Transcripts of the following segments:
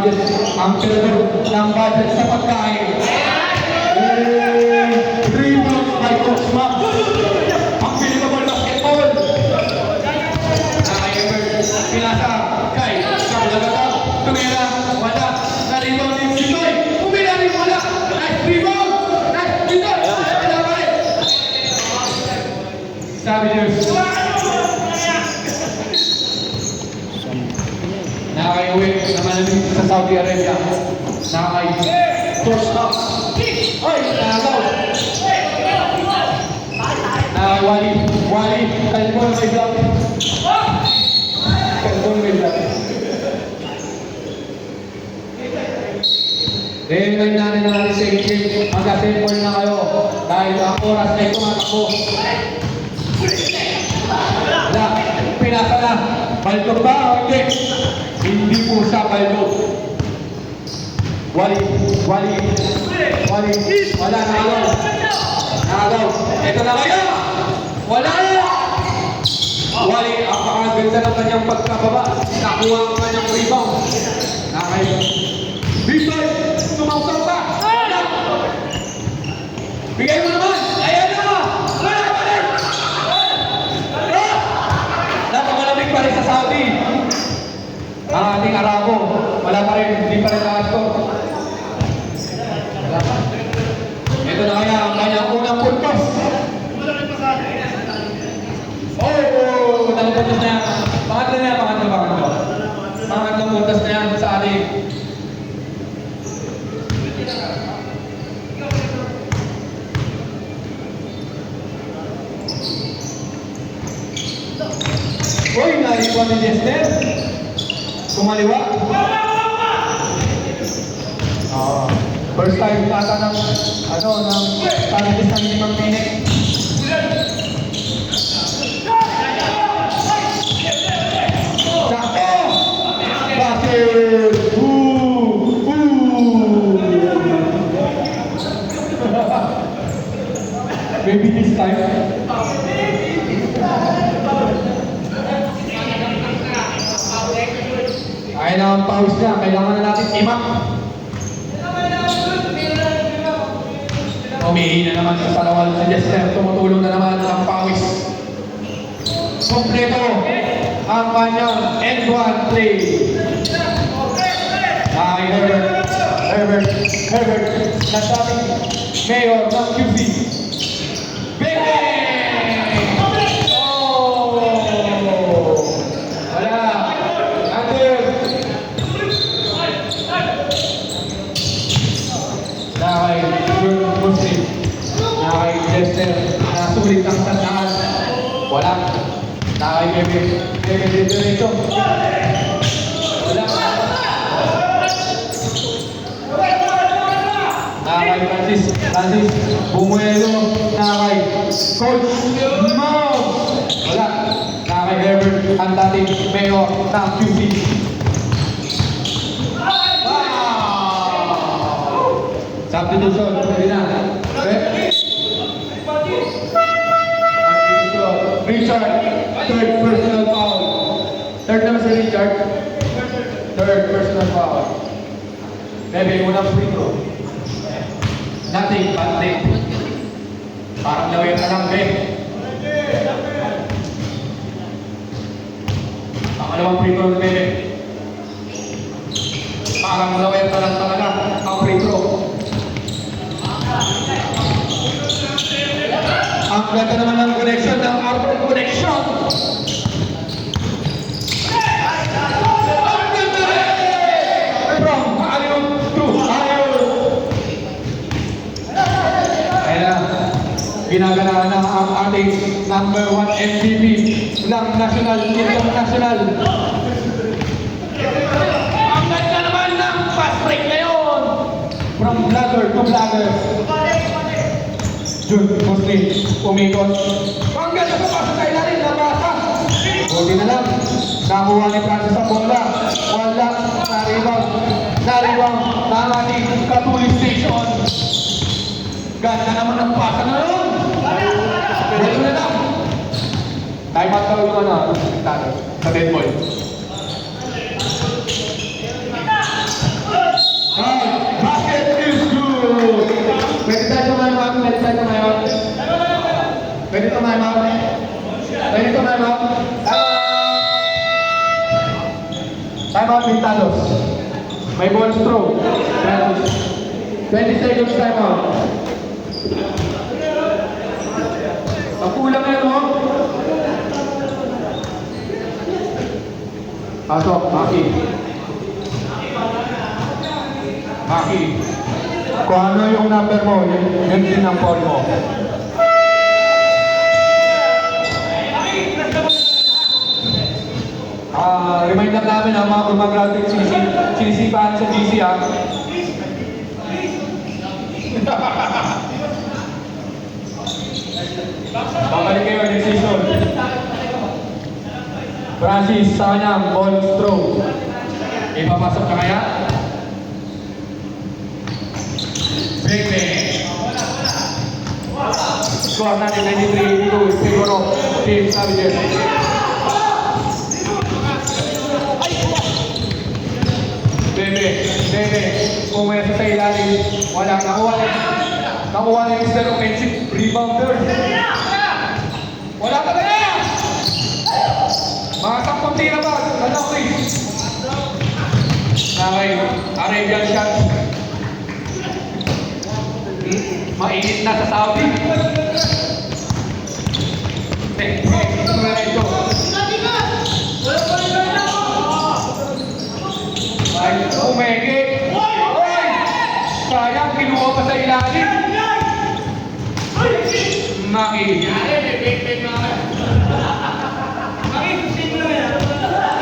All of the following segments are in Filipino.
budget, ang pinagod ng budget sa pagkain. Rebound by Coach Max. Ang pinagabal basketball. Nakaka-ever, pinasa kay Kabulagata. Tumira, wala. Na-rebound din si Toy. Tumira rin wala. Nice rebound. Nice rebound. Wala pa rin. Savagers. Nakaka-uwi na malamig sa Saudi Arabia. Nakaka-Coach Max. Ay, nagaw. Wali, kalbon may block. Kalbon may block. Dahil natin na natin sa game, mag-assemble na kayo. Dahil ang oras na ito matakbo. Wala, pinasa na. Baltog ba o hindi? Hindi po siya baltog. Wali, wala, nakagaw. Ito na kayo! Wala! Wali, ang pakaganda ng kanyang pagkababa. Nakuha ang kanyang rebound. Nakakayo. Bisoy, tumausap pa! Bigay mo naman! Ayan na! Wala pa rin! Napakalamig pa rin sa Saudi. Ang ating Arabo, wala pa rin, hindi pa rin nakaskor. Ito na kaya ang kanyang unang puntos. Oh, nakapuntos na yan. Pangatlo na yan, pangatlo. Pangatlong puntos na yan sa ating. Uy, naiwan ni Jester. Kumaliwa. First time nata ng panagis ng 5 minutes. Sakto! Basket! Maybe this time. Ay na ang pause niya. Kailangan na natin imak. Umihina naman sa salawal sa Jester. Tumutulong na naman ang pawis. Kompleto ang kanyang end-one play. Ay, Herbert. Nasabing mayor ng QC. Bang! Oh! Wala. Under. Nakay Muslim. Nakay Jester. Nasulit ang tandaan. Wala. Nakay Bebe dito nito. Wala. Nakay Francis Bumuelo. Nakay Coach Mau. Wala. Nakay Herbert ang dating mayor ng QC. Substitution, pwede na. Richard, third personal foul. Third naman si Richard. Third personal foul. Bebe, unang free throw. Nothing but net. Parang lawin ka lang, Bebe. Pangalawang free throw ni Bebe. Parang lawin ka lang talaga ang free throw. Ang ganda naman ng connection ng Arbor Connection. Ang ganda rin! From Ayun to Ayun. Kaya ginagana na ang ating number 1 MVP ng National International. Ang ganda naman ng fast break ngayon. From vlogger to vlogger. Jun, Muslim, umikot. Ang ganda sa pasa sa ilalim, nabasa. Buti na lang. Nakuha ni Francis ang bola. Wala. Nariwang. Nangating Catholic Station. Ganda naman ang pasa na yun. Buti na lang. Tayo matawag yung sa dead ball. to my mouth. Ready to my mouth. Time out, Pintados. May ball throw. 20 seconds time out. Pagkulang yan, no? Pasok, Maki. Maki. Kung ano yung number mo, yun din ang ball mo. Remind lang namin ang mga gumagraduate sinisipaan sa GC ha. Babalik kayo next season. Francis, sa kanya, ball throw. Ipapasok na kaya? Break. Score natin 93-82. Siguro, Team Savages. Bebe, pumersa sa ilalim. Wala, nakuha na yung Mr. Offensive rebounder. Wala talaga! Mga sampung tira ba? Ano, please? Okay, Arabian shot. Mainit na sa Saudi. Ito na ito. Ay, umege. Oy! Sayang, kinuha pa sa ilalim. Maki.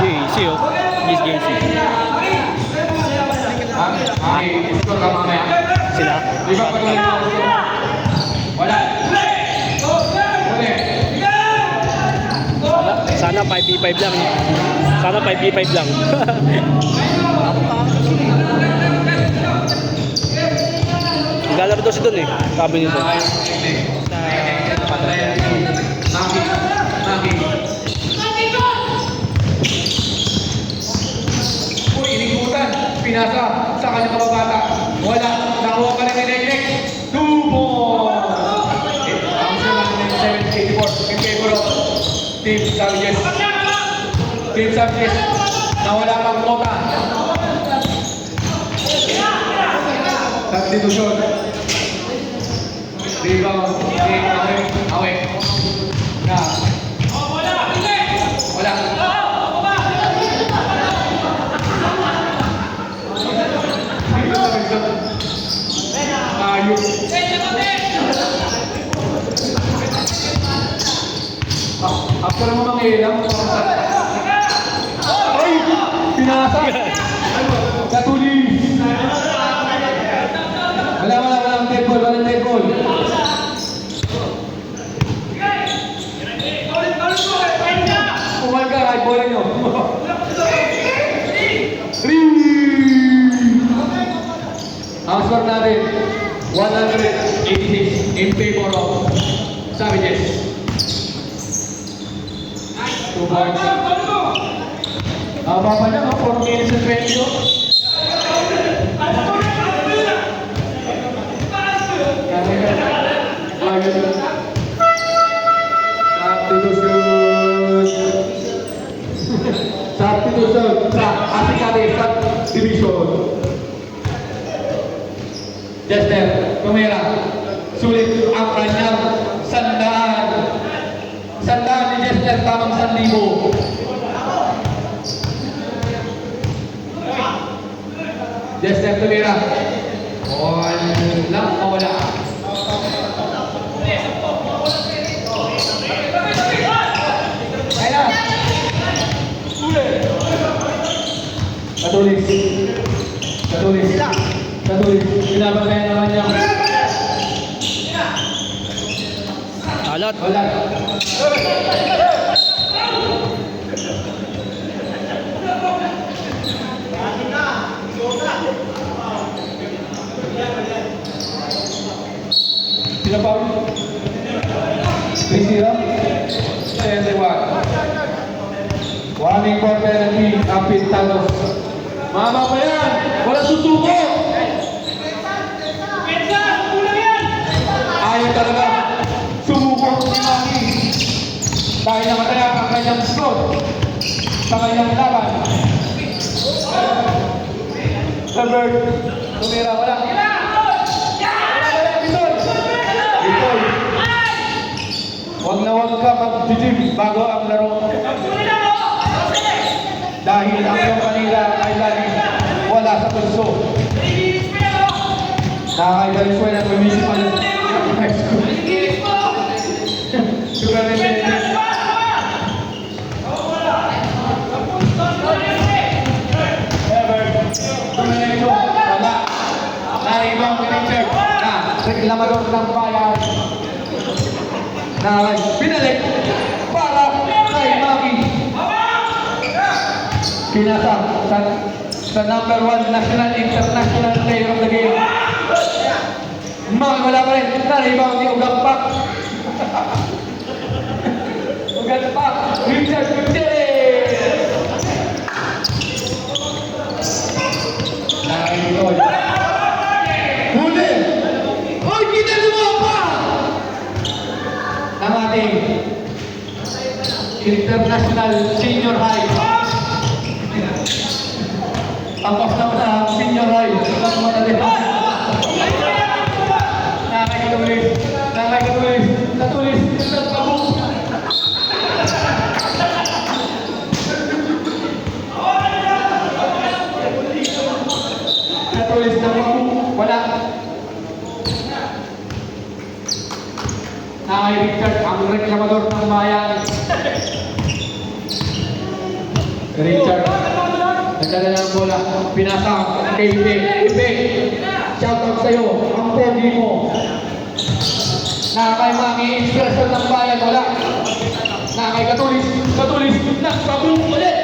JC, oh. Miss JC. Maki, score ka mamaya. Sila? Di ba pag wala? Sana 5v5 lang. Sana 5v5 lang. Naglalaro daw si Don eh. Sabi nito. Maki. Uy, inikutan. Pinasa sa kanyang kababata. Wala. Nakuha pa rin ni Neknek. 2 balls. Ang sila ng 7-84 in favor of Team Savages. Team Savages. Nawala pang kota. Substitution. Rebound. Away. Na. Wala. Ayun. After mo mangilang, ay! Pinasa! Katulis! Walang dead ball, walang dead ball. Umaga, kahit bola nyo. Ang score natin, 186 in favor of Savages. 2 points. Baba niya, 4 minutes and 20. Substitution sa Asikali Subdivision. Jester, Tumera, sulit ang kanyang sandaan. Sandaan ni Jester, tamang 1,000. Jester, Tumera. Walang mawala. Katulis. Binabantayan naman niya. Alat. Wala. Sila Paul? 3-0? 71. Warning for penalty, Apit Talos. Mama pa yan! Walang susuko! Ayaw talaga. Sumuko si Maki. Dahil namataya ang kanyang score sa kanyang laban. Herbert, tumira, wala. Bitoy. Huwag na huwag ka mag-gym bago ang laro. Dahil ang iyong kanila ay laging wala sa pulso. Nakakaibalisuan ang municipal high school. Superintendent. Herbert, tuminito, wala. Naribang Richard na reklamador ng bayan. Pinalik para kay Maki. Pinasa sa number 1 national international player of the game. Maki wala pa rin. Naribang ni Ugampak. Ugampak. Richard Gutierrez. Nakikitoy. Huli! Hoy, kinaluma pa! Ng ating international senior high. Tapos na na senior high. Nakikitulis. Nakikitulis. Natulis. Nagpabuk. Natulis na pabuk. Wala. Nakay Richard, ang reklamador ng bayan. Richard, nagdala ng bola, pinasa kay Ibe. Ibe, shoutout sa'yo, ang pogi mo. Nakakay Maki, inspirasyon ng bayan, wala. Nakakay Katulis, Katulis, nagpabuk ulit.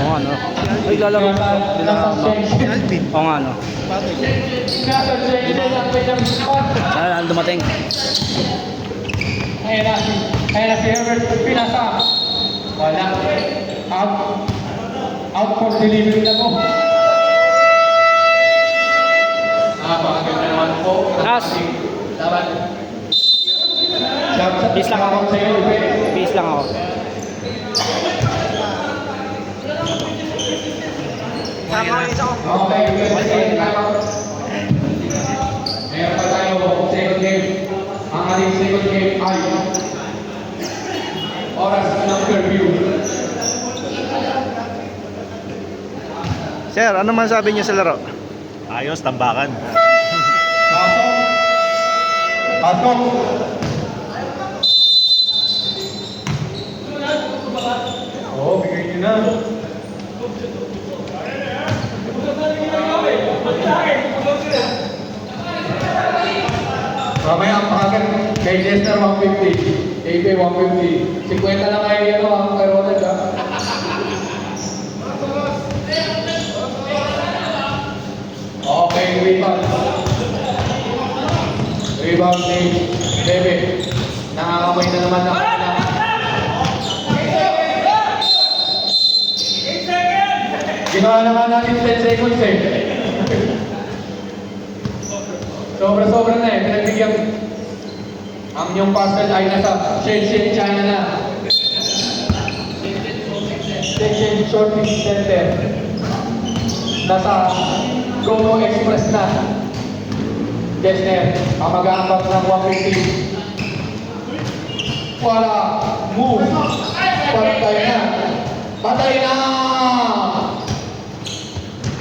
Oo nga, no? Ay, lalaro. Oo nga, no? Saan dumating? Ayan na si Herbert, pinasa. Wala. Out for delivery na po. Napakaganda naman po. As. Dapat. Peace lang ako. Peace lang ako. Okay, meron pa tayo second game. Ang ating second game ay oras ng curfew. Sir, ano man sabi niyo sa laro? Ayos, tambakan. Pasok. Pasok. Oo, bigay niyo na. Mamaya ang pakagat kay Lester 150, AB 150. 50 lang ay ang karoon na. Okay, rebound. Rebound ni Bebe. Nakakamay na naman ng ginawa naman natin 10 seconds eh. Sobra-sobra na eh. Pinagbigyan. Ang inyong parcel ay nasa Shenzhen, China na. Shenzhen Shopping Center. Nasa Gono Express na. Desner, ang mag-aambag ng 150. Wala. Move. Patay na. Patay na!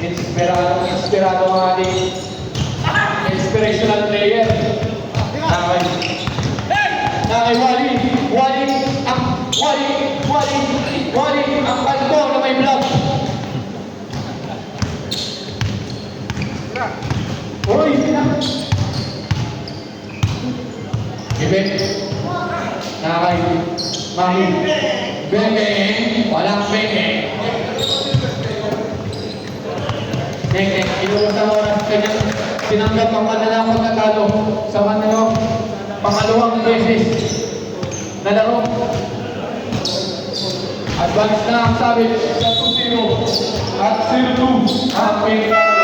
Inspirado ang ating inspirational player. Nakay Wally, ang palko na may vlog. Uy, Ibe. Nakay Mahi. Bebe, walang bebe. Inuwas ang oras kanya tinanggap ang mananakot na talo sa pangalawang beses na laro. Advance na ang sabit sa 2-0 at 0-2 ang Pilipinas.